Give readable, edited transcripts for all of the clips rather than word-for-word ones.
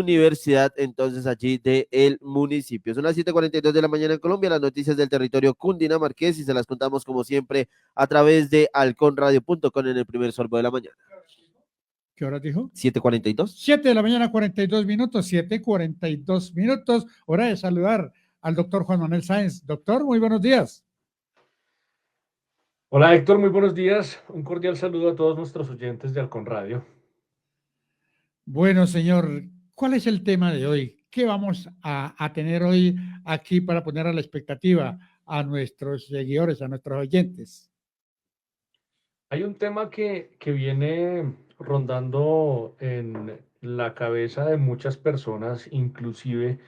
universidad entonces allí del municipio. Son las 7:42 de la mañana en Colombia, las noticias del territorio cundinamarqués y se las contamos como siempre a través de halconradio.com en el primer sorbo de la mañana. ¿Qué hora dijo? 7:42. 7 de la mañana, 42 minutos, 7:42 minutos. Hora de saludar al doctor Juan Manuel Sáenz. Doctor, muy buenos días. Hola Héctor, muy buenos días. Un cordial saludo a todos nuestros oyentes de Halcon Radio. Bueno, señor, ¿cuál es el tema de hoy? ¿Qué vamos a tener hoy aquí para poner a la expectativa a nuestros seguidores, a nuestros oyentes? Hay un tema que viene rondando en la cabeza de muchas personas, inclusive,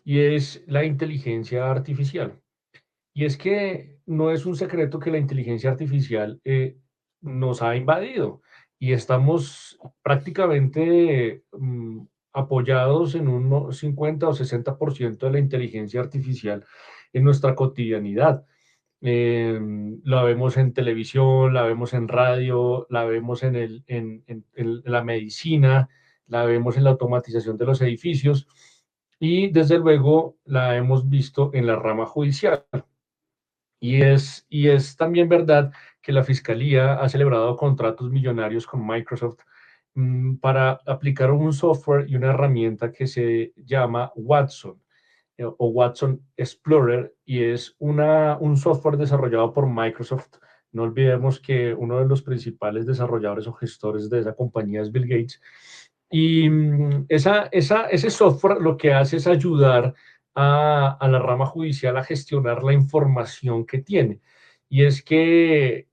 y es la inteligencia artificial. Y es que no es un secreto que la inteligencia artificial nos ha invadido y estamos prácticamente apoyados en un 50 o 60% de la inteligencia artificial en nuestra cotidianidad. La vemos en televisión, la vemos en radio, la vemos en la medicina, la vemos en la automatización de los edificios y desde luego la hemos visto en la rama judicial. Y es también verdad que la Fiscalía ha celebrado contratos millonarios con Microsoft para aplicar un software y una herramienta que se llama Watson o Watson Explorer y es un software desarrollado por Microsoft. No olvidemos que uno de los principales desarrolladores o gestores de esa compañía es Bill Gates. Y ese software lo que hace es ayudar a la rama judicial a gestionar la información que tiene. Y es que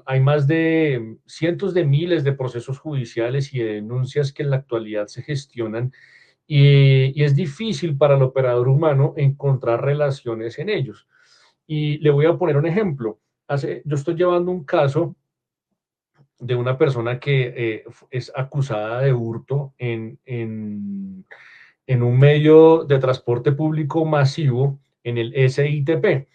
hay más de cientos de miles de procesos judiciales y de denuncias que en la actualidad se gestionan y es difícil para el operador humano encontrar relaciones en ellos. Y le voy a poner un ejemplo. Yo estoy llevando un caso de una persona que es acusada de hurto en un medio de transporte público masivo en el SITP.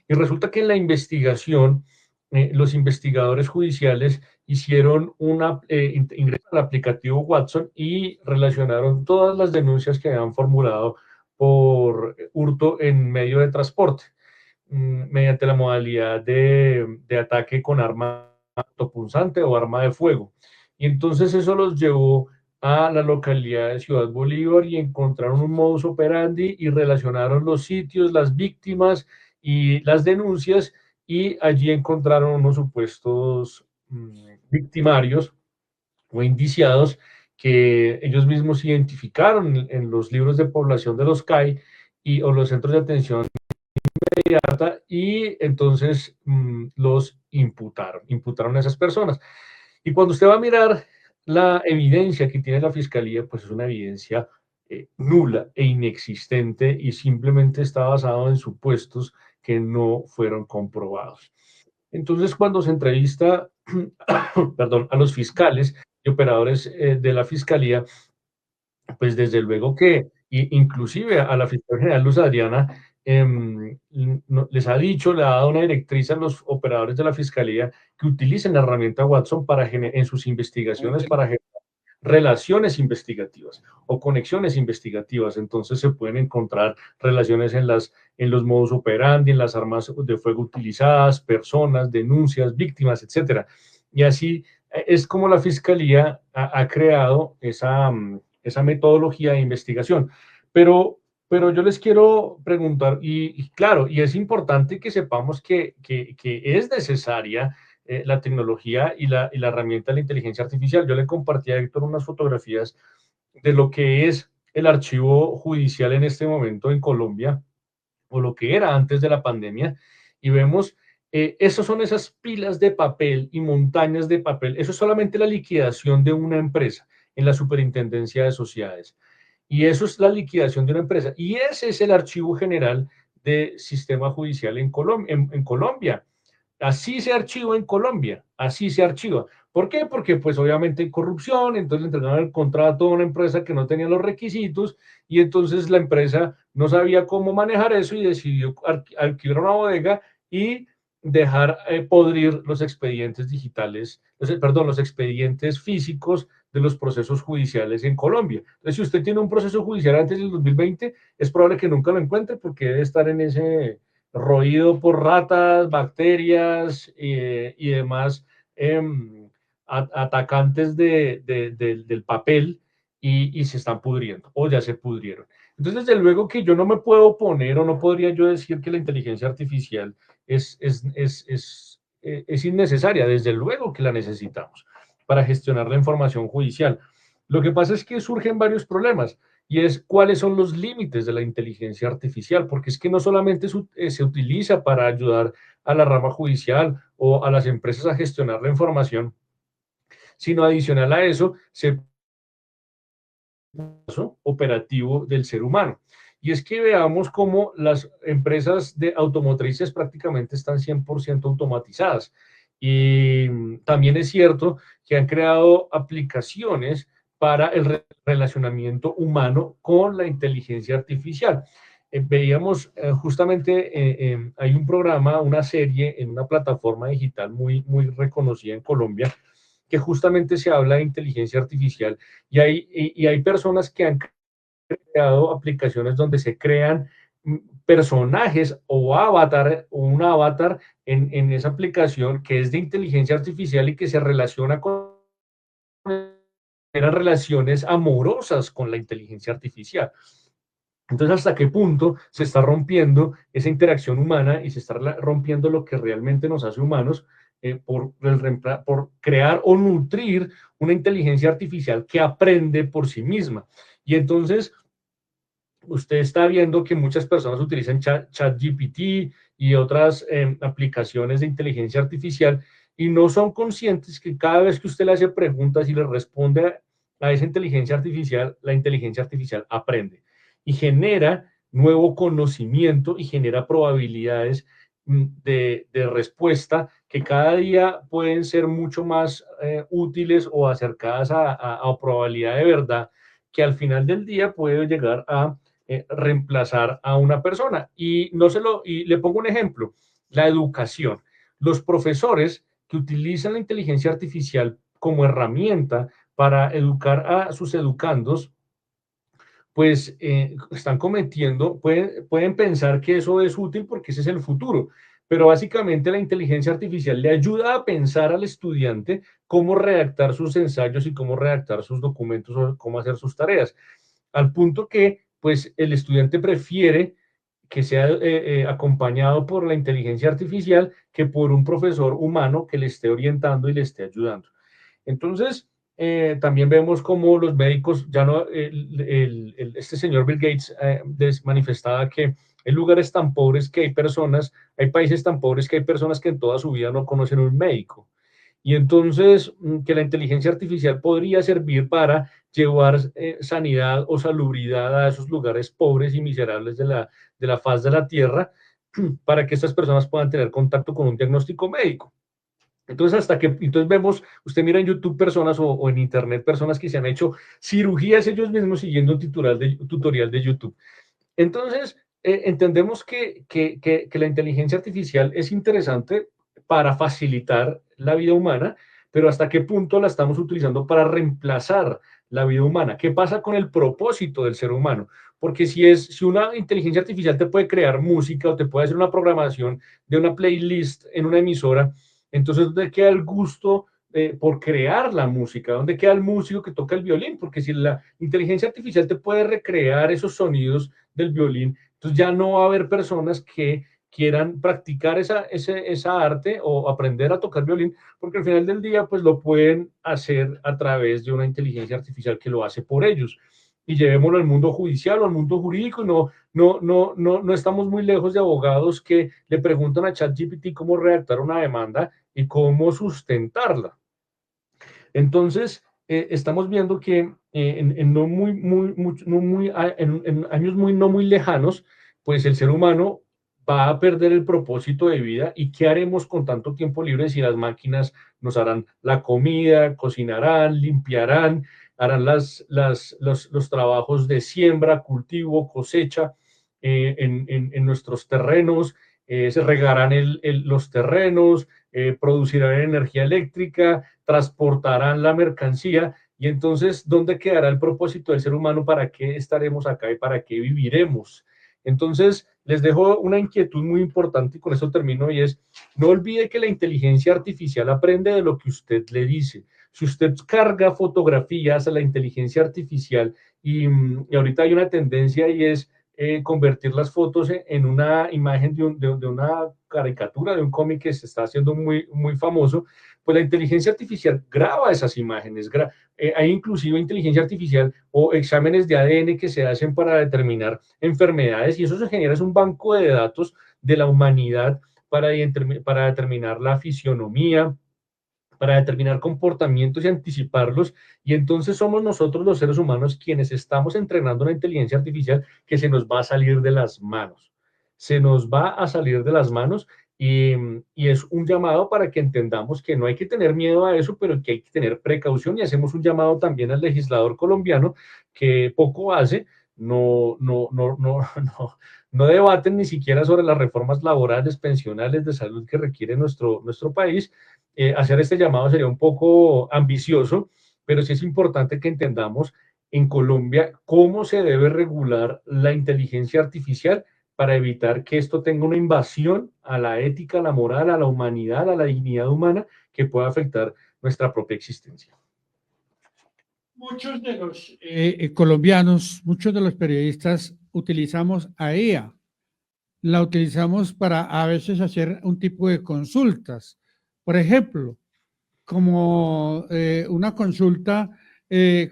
Y resulta que en la investigación, los investigadores judiciales hicieron ingreso al aplicativo Watson y relacionaron todas las denuncias que habían formulado por hurto en medio de transporte, mediante la modalidad de ataque con arma punzante o arma de fuego. Y entonces eso los llevó a la localidad de Ciudad Bolívar y encontraron un modus operandi y relacionaron los sitios, las víctimas y las denuncias y allí encontraron unos supuestos victimarios o indiciados que ellos mismos identificaron en los libros de población de los CAI o los centros de atención inmediata y entonces los imputaron a esas personas. Y cuando usted va a mirar la evidencia que tiene la fiscalía, pues es una evidencia nula e inexistente y simplemente está basado en supuestos que no fueron comprobados. Entonces, cuando se entrevista, perdón, a los fiscales y operadores de la fiscalía, pues desde luego que, inclusive a la fiscal general Luz Adriana, les ha dicho, le ha dado una directriz a los operadores de la fiscalía que utilicen la herramienta Watson en sus investigaciones para generar relaciones investigativas o conexiones investigativas. Entonces se pueden encontrar relaciones en los modus operandi, en las armas de fuego utilizadas, personas, denuncias, víctimas, etcétera. Y así es como la fiscalía ha creado esa metodología de investigación. Pero yo les quiero preguntar, y claro, y es importante que sepamos que es necesaria la tecnología y la herramienta de la inteligencia artificial. Yo le compartí a Héctor unas fotografías de lo que es el archivo judicial en este momento en Colombia, o lo que era antes de la pandemia, y vemos, esas son esas pilas de papel y montañas de papel. Eso es solamente la liquidación de una empresa en la Superintendencia de Sociedades. Y eso es la liquidación de una empresa. Y ese es el archivo general de sistema judicial en Colombia. Así se archiva en Colombia, así se archiva. ¿Por qué? Porque pues obviamente hay corrupción, entonces le entregaron el contrato a una empresa que no tenía los requisitos y entonces la empresa no sabía cómo manejar eso y decidió alquilar una bodega y dejar podrir los expedientes digitales, perdón, los expedientes físicos de los procesos judiciales en Colombia. Entonces, si usted tiene un proceso judicial antes del 2020, es probable que nunca lo encuentre porque debe estar en ese roído por ratas, bacterias y demás atacantes del papel y se están pudriendo o ya se pudrieron. Entonces, desde luego que yo no me puedo oponer o no podría yo decir que la inteligencia artificial es innecesaria. Desde luego que la necesitamos para gestionar la información judicial. Lo que pasa es que surgen varios problemas y es cuáles son los límites de la inteligencia artificial, porque es que no solamente se utiliza para ayudar a la rama judicial o a las empresas a gestionar la información, sino adicional a eso, se operativo del ser humano. Y es que veamos cómo las empresas de automotrices prácticamente están 100% automatizadas. Y también es cierto que han creado aplicaciones para el relacionamiento humano con la inteligencia artificial. Veíamos justamente, hay un programa, una serie en una plataforma digital muy reconocida en Colombia, que justamente se habla de inteligencia artificial y hay personas que han creado aplicaciones donde se crean personajes o avatar o un avatar en esa aplicación que es de inteligencia artificial y que se relaciona con relaciones amorosas con la inteligencia artificial. Entonces, ¿hasta qué punto se está rompiendo esa interacción humana y se está rompiendo lo que realmente nos hace humanos por crear o nutrir una inteligencia artificial que aprende por sí misma? Y entonces, usted está viendo que muchas personas utilizan ChatGPT y otras aplicaciones de inteligencia artificial y no son conscientes que cada vez que usted le hace preguntas y le responde a esa inteligencia artificial, la inteligencia artificial aprende y genera nuevo conocimiento y genera probabilidades de respuesta que cada día pueden ser mucho más útiles o acercadas a probabilidad de verdad, que al final del día puede llegar a reemplazar a una persona. Y le pongo un ejemplo, la educación. Los profesores que utilizan la inteligencia artificial como herramienta para educar a sus educandos, pues están cometiendo, pueden pensar que eso es útil porque ese es el futuro, pero básicamente la inteligencia artificial le ayuda a pensar al estudiante cómo redactar sus ensayos y cómo redactar sus documentos o cómo hacer sus tareas, al punto que pues el estudiante prefiere que sea acompañado por la inteligencia artificial que por un profesor humano que le esté orientando y le esté ayudando. Entonces, también vemos cómo los médicos, ya no, este señor Bill Gates manifestaba que hay lugares tan pobres que hay países tan pobres que hay personas que en toda su vida no conocen un médico. Y entonces, que la inteligencia artificial podría servir para llevar sanidad o salubridad a esos lugares pobres y miserables de la faz de la tierra, para que estas personas puedan tener contacto con un diagnóstico médico. Entonces, entonces vemos, usted mira en YouTube personas o en Internet personas que se han hecho cirugías ellos mismos siguiendo un tutorial de YouTube. Entonces, entendemos que la inteligencia artificial es interesante para facilitar la vida humana, pero ¿hasta qué punto la estamos utilizando para reemplazar la vida humana? ¿Qué pasa con el propósito del ser humano? Porque si una inteligencia artificial te puede crear música o te puede hacer una programación de una playlist en una emisora, entonces ¿dónde queda el gusto por crear la música? ¿Dónde queda el músico que toca el violín? Porque si la inteligencia artificial te puede recrear esos sonidos del violín, entonces ya no va a haber personas que quieran practicar esa arte o aprender a tocar violín, porque al final del día pues lo pueden hacer a través de una inteligencia artificial que lo hace por ellos. Y llevémoslo al mundo judicial o al mundo jurídico, no estamos muy lejos de abogados que le preguntan a ChatGPT cómo redactar una demanda y cómo sustentarla. Entonces, estamos viendo que en años no muy lejanos, pues el ser humano va a perder el propósito de vida. ¿Y qué haremos con tanto tiempo libre si las máquinas nos harán la comida, cocinarán, limpiarán, harán los trabajos de siembra, cultivo, cosecha en nuestros terrenos, se regarán los terrenos, producirán energía eléctrica, transportarán la mercancía Y entonces, ¿dónde quedará el propósito del ser humano? ¿Para qué estaremos acá y para qué viviremos? Entonces, les dejo una inquietud muy importante y con eso termino, y es, no olvide que la inteligencia artificial aprende de lo que usted le dice. Si usted carga fotografías a la inteligencia artificial y ahorita hay una tendencia y es convertir las fotos en una imagen de una caricatura, de un cómic que se está haciendo muy, muy famoso, pues la inteligencia artificial graba esas imágenes. Hay inclusive inteligencia artificial o exámenes de ADN que se hacen para determinar enfermedades y eso se genera es un banco de datos de la humanidad para determinar la fisionomía, para determinar comportamientos y anticiparlos, y entonces somos nosotros los seres humanos quienes estamos entrenando una inteligencia artificial que se nos va a salir de las manos. Se nos va a salir de las manos y es un llamado para que entendamos que no hay que tener miedo a eso, pero que hay que tener precaución y hacemos un llamado también al legislador colombiano que poco hace, no debaten ni siquiera sobre las reformas laborales, pensionales, de salud que requiere nuestro país. Hacer este llamado sería un poco ambicioso, pero sí es importante que entendamos en Colombia cómo se debe regular la inteligencia artificial para evitar que esto tenga una invasión a la ética, a la moral, a la humanidad, a la dignidad humana que pueda afectar nuestra propia existencia. Muchos de los colombianos, muchos de los periodistas utilizamos a IA. La utilizamos para a veces hacer un tipo de consultas. Por ejemplo, como una consulta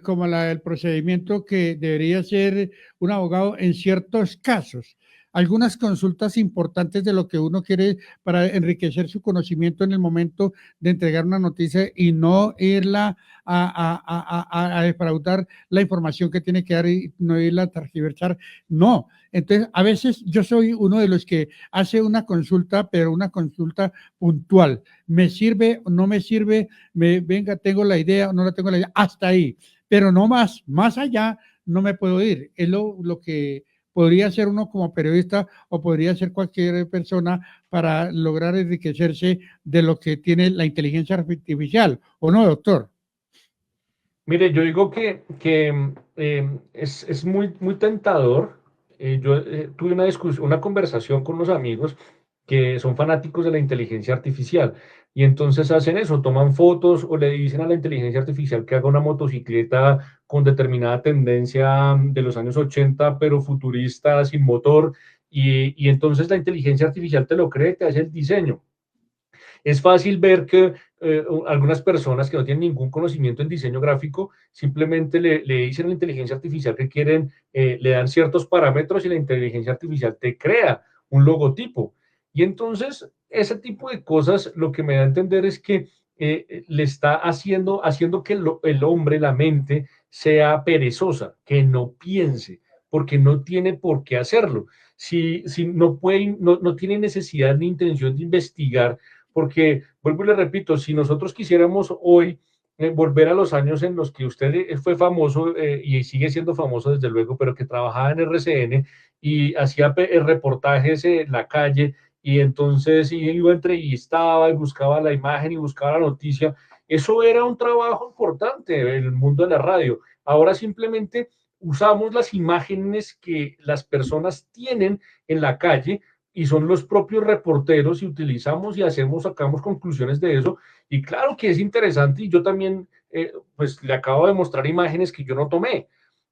como la del procedimiento que debería ser un abogado en ciertos casos. Algunas consultas importantes de lo que uno quiere para enriquecer su conocimiento en el momento de entregar una noticia y no irla a defraudar la información que tiene que dar y no irla a tergiversar. No. Entonces, a veces yo soy uno de los que hace una consulta, pero una consulta puntual. ¿Me sirve o no me sirve? Venga, tengo la idea o no la tengo la idea, hasta ahí. Pero no más allá no me puedo ir. Es lo que podría hacer uno como periodista o podría hacer cualquier persona para lograr enriquecerse de lo que tiene la inteligencia artificial, ¿o no, doctor? Mire, yo digo que es muy, muy tentador. Yo tuve una discusión, una conversación con unos amigos que son fanáticos de la inteligencia artificial y entonces hacen eso, toman fotos o le dicen a la inteligencia artificial que haga una motocicleta con determinada tendencia de los años 80, pero futurista, sin motor, y entonces la inteligencia artificial te lo cree, te hace el diseño. Es fácil ver que algunas personas que no tienen ningún conocimiento en diseño gráfico simplemente le dicen a la inteligencia artificial que quieren, le dan ciertos parámetros y la inteligencia artificial te crea un logotipo. Y entonces, ese tipo de cosas lo que me da a entender es que le está haciendo que el hombre, la mente, sea perezosa, que no piense, porque no tiene por qué hacerlo. Si no puede, no tiene necesidad ni intención de investigar, porque, vuelvo y le repito, si nosotros quisiéramos hoy volver a los años en los que usted fue famoso y sigue siendo famoso desde luego, pero que trabajaba en RCN y hacía reportajes en la calle y entonces iba, entrevistaba y buscaba la imagen y buscaba la noticia, eso era un trabajo importante en el mundo de la radio. Ahora simplemente usamos las imágenes que las personas tienen en la calle y son los propios reporteros y utilizamos y sacamos conclusiones de eso. Y claro que es interesante y yo también, pues le acabo de mostrar imágenes que yo no tomé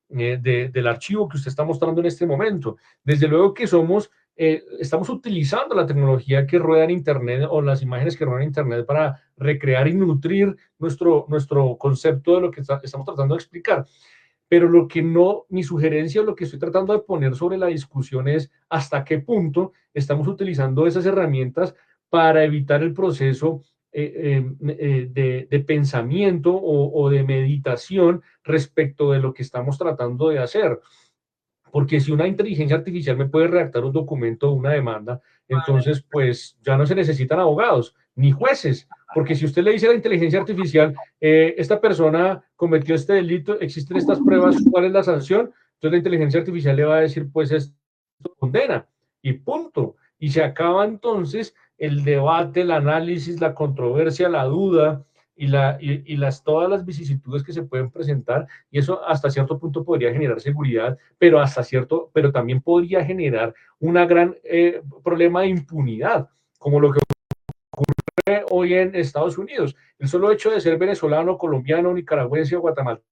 del archivo que usted está mostrando en este momento. Desde luego que estamos utilizando la tecnología que rueda en Internet o las imágenes que ruedan en Internet para recrear y nutrir nuestro concepto de lo que estamos tratando de explicar. Pero lo que no, mi sugerencia o lo que estoy tratando de poner sobre la discusión es hasta qué punto estamos utilizando esas herramientas para evitar el proceso de pensamiento o de meditación respecto de lo que estamos tratando de hacer. Porque si una inteligencia artificial me puede redactar un documento o una demanda, entonces pues ya no se necesitan abogados ni jueces, porque si usted le dice a la inteligencia artificial, esta persona cometió este delito, existen estas pruebas, ¿cuál es la sanción? Entonces la inteligencia artificial le va a decir, pues esto condena y punto. Y se acaba entonces el debate, el análisis, la controversia, la duda, todas las vicisitudes que se pueden presentar, y eso hasta cierto punto podría generar seguridad, pero también podría generar una gran problema de impunidad, como lo que ocurre hoy en Estados Unidos. El solo hecho de ser venezolano, colombiano, nicaragüense o guatemalteco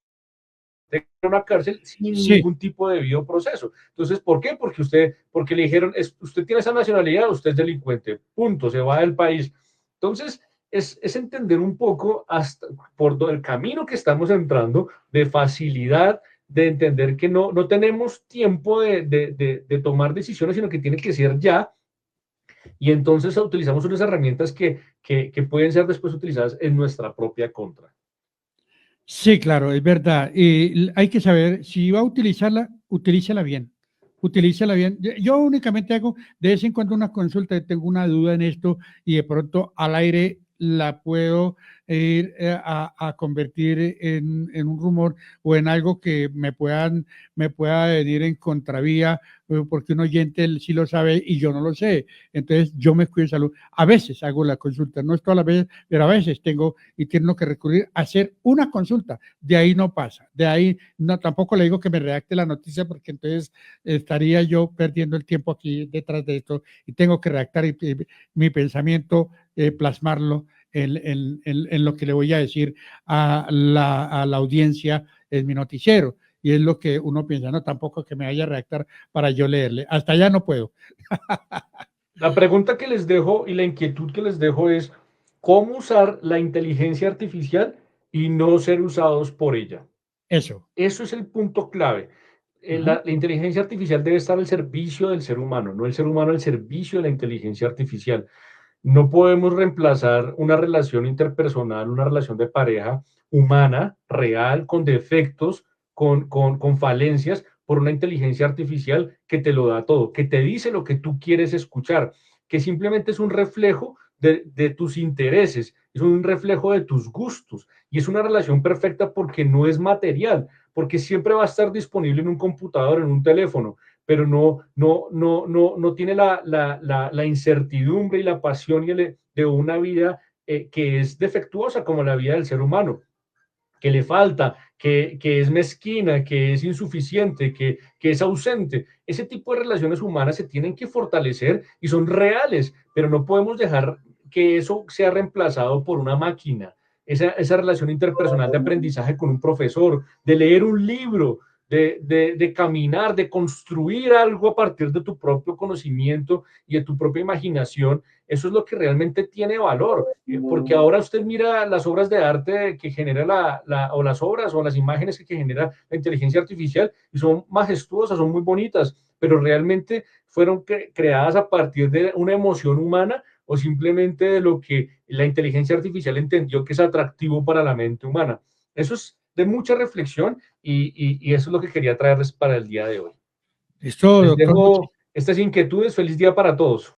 en una cárcel sin Sí, ningún tipo de debido proceso. Entonces, ¿por qué? Porque le dijeron, usted tiene esa nacionalidad, usted es delincuente, punto, se va del país. Entonces, es entender un poco hasta por el camino que estamos entrando de facilidad, de entender que no tenemos tiempo de tomar decisiones, sino que tiene que ser ya, y entonces utilizamos unas herramientas que pueden ser después utilizadas en nuestra propia contra. sí, claro, es verdad. Y hay que saber, si va a utilizarla, utilícala bien. Utilízala bien. Yo únicamente hago de vez en cuando una consulta, tengo una duda en esto y de pronto al aire la puedo ir a convertir en un rumor o en algo que me pueda venir en contravía, porque un oyente sí lo sabe y yo no lo sé. Entonces yo me cuido de salud. A veces hago la consulta, no es todas las veces, pero a veces tengo y tengo que recurrir a hacer una consulta. De ahí no pasa. De ahí no, tampoco le digo que me redacte la noticia porque entonces estaría yo perdiendo el tiempo aquí detrás de esto y tengo que redactar mi pensamiento, plasmarlo en lo que le voy a decir a la audiencia en mi noticiero. Y es lo que uno piensa, no, tampoco que me vaya a redactar para yo leerle. Hasta allá no puedo. La pregunta que les dejo y la inquietud que les dejo es, ¿cómo usar la inteligencia artificial y no ser usados por ella? Eso. Eso es el punto clave. Ajá. La inteligencia artificial debe estar al servicio del ser humano, no el ser humano al servicio de la inteligencia artificial. No podemos reemplazar una relación interpersonal, una relación de pareja humana, real, con defectos, con falencias, por una inteligencia artificial que te lo da todo, que te dice lo que tú quieres escuchar, que simplemente es un reflejo de tus intereses, es un reflejo de tus gustos, y es una relación perfecta porque no es material, porque siempre va a estar disponible en un computador, en un teléfono, pero no tiene la incertidumbre y la pasión de una vida que es defectuosa como la vida del ser humano, que le falta, que es mezquina, que es insuficiente, que es ausente. Ese tipo de relaciones humanas se tienen que fortalecer y son reales, pero no podemos dejar que eso sea reemplazado por una máquina. Esa relación interpersonal de aprendizaje con un profesor, de leer un libro, de caminar, de construir algo a partir de tu propio conocimiento y de tu propia imaginación, eso es lo que realmente tiene valor, porque ahora usted mira las obras de arte que genera o las obras o las imágenes que genera la inteligencia artificial y son majestuosas, son muy bonitas, pero realmente fueron creadas a partir de una emoción humana o simplemente de lo que la inteligencia artificial entendió que es atractivo para la mente humana. Eso es de mucha reflexión y eso es lo que quería traerles para el día de hoy. Es todo, Les doctor. dejo estas inquietudes. Feliz día para todos.